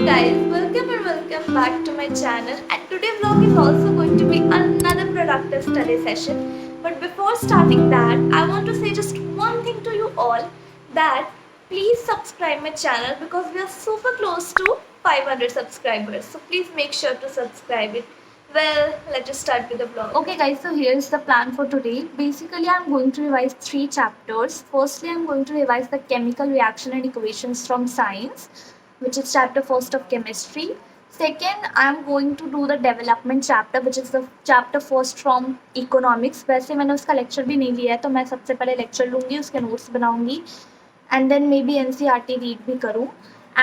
guys, welcome and welcome back to my channel, and today's vlog is also going to be another productive study session. But before starting that, I want to say just one thing to you all, that please subscribe my channel because we are super close to 500 subscribers. So please make sure to subscribe it. Well, let's just start with the vlog. Okay guys, so here's the plan for today. Basically, I'm going to revise 3 chapters. Firstly, I'm going to revise the chemical reaction and equations from science, which is chapter first of chemistry. Second, I'm going to do the development chapter, which is the chapter first from economics. वैसे मैंने उसका lecture भी नहीं लिया है, तो मैं सबसे पहले lecture लूँगी, उसके notes बनाऊँगी, and then maybe NCERT read भी करूँ.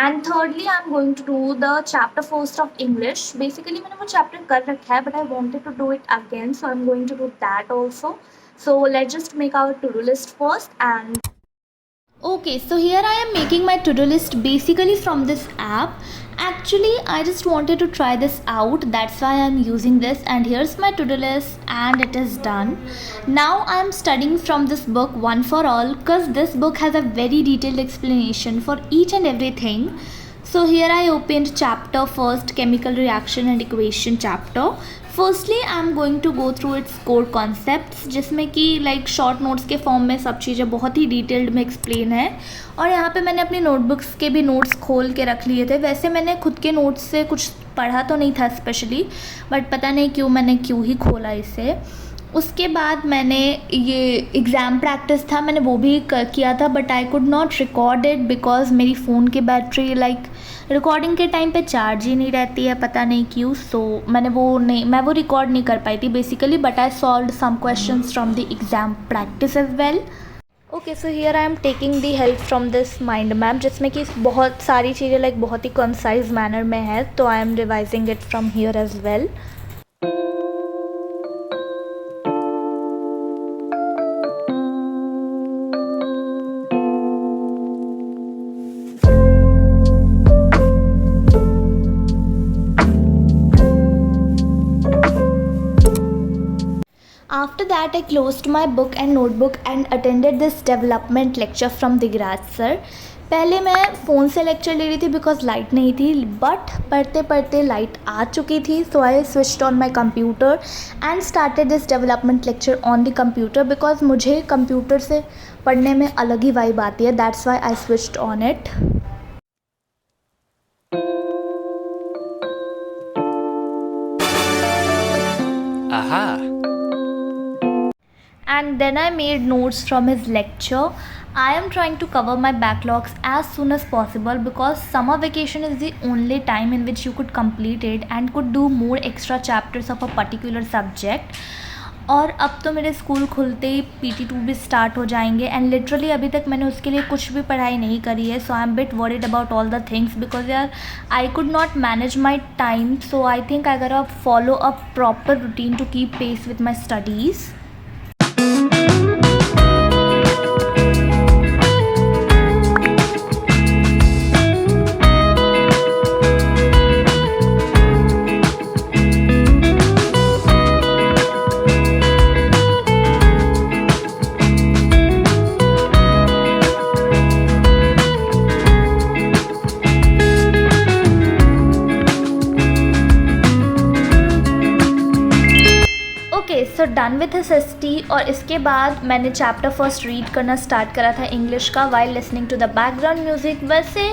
And thirdly, I'm going to do the chapter first of English. Basically, मैंने वो chapter कर रखा है, but I wanted to do it again, so I'm going to do that also. So let's just make our to-do list first. And okay, so here I am making my to-do list basically from this app. Actually, I just wanted to try this out, that's why I'm using this, and here's my to-do list and it is done. Now I am studying from this book One for All, because this book has a very detailed explanation for each and everything. So here I opened chapter first, chemical reaction and equation chapter. Firstly I am going to go through its core concepts, जिसमें कि like short notes के form में सब चीज़ें बहुत ही detailed में explain है. और यहाँ पे मैंने अपनी नोटबुक्स के भी नोट्स खोल के रख लिए थे. वैसे मैंने खुद के नोट्स से कुछ पढ़ा तो नहीं था स्पेशली, बट पता नहीं क्यों ही खोला इसे. उसके बाद मैंने ये एग्ज़ाम प्रैक्टिस था, मैंने वो भी किया था, but I could not record it because मेरी फ़ोन की बैटरी लाइक रिकॉर्डिंग के टाइम पे चार्ज ही नहीं रहती है, पता नहीं क्यों. सो मैं वो रिकॉर्ड नहीं कर पाई थी basically, but I solved some questions from the exam practice as well. Okay, so here I am taking the help from this mind map, जिसमें कि बहुत सारी चीज़ें लाइक बहुत ही कंसाइज मैनर में है, तो I am revising it from here as well. After that, I closed my book and notebook and attended this development lecture from Digraj sir. पहले मैं फ़ोन से लेक्चर ले रही थी बिकॉज लाइट नहीं थी, बट पढ़ते पढ़ते लाइट आ चुकी थी, so I switched on my computer and started this development lecture on the computer because मुझे कंप्यूटर से पढ़ने में अलग ही वाइब आती है. That's why I switched on it. And then I made notes from his lecture. I am trying to cover my backlogs as soon as possible because summer vacation is the only time in which you could complete it and could do more extra chapters of a particular subject. और अब तो मेरे school खुलते ही PT2 भी start हो जाएंगे, and literally अभी तक मैंने उसके लिए कुछ भी पढ़ाई नहीं करी है. So I am bit worried about all the things because यार I could not manage my time. So I think I gotta follow a proper routine to keep pace with my studies. So done with SST. और इसके बाद मैंने chapter first read करना start करा था English का while listening to the background music. वैसे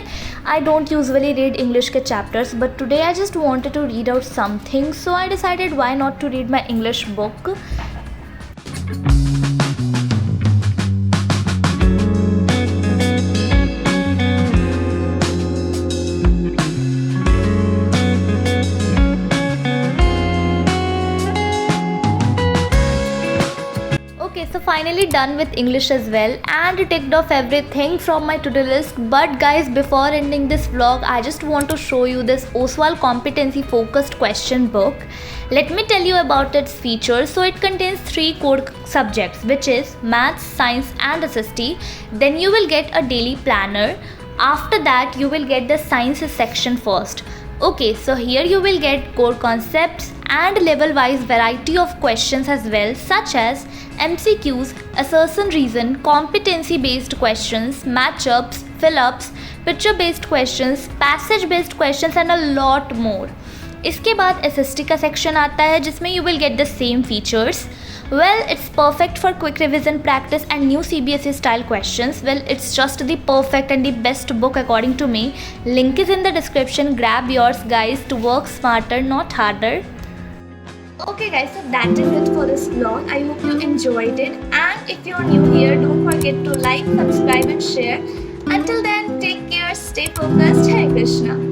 I don't usually read English के chapters, but today I just wanted to read out something, so I decided why not to read my English book. So finally done with English as well and ticked off everything from my to-do list. But guys, before ending this vlog, I just want to show you this Oswald competency focused question book. Let me tell you about its features. So it contains 3 core subjects, which is maths, science and SST. Then you will get a daily planner. After that you will get the sciences section first. Okay, so here you will get core concepts and level wise variety of questions as well, such as MCQs, assertion reason, competency based questions, matchups, fill-ups, picture based questions, passage based questions and a lot more. इसके बाद SST का section आता है जिसमें you will get the same features. Well, it's perfect for quick revision practice and new CBSE style questions. Well, it's just the perfect and the best book according to me. Link is in the description. Grab yours, guys, to work smarter, not harder. Okay guys, so that is it for this vlog. I hope you enjoyed it, and if you're new here, don't forget to like, subscribe and share. Until then, take care, stay focused. Hare Krishna.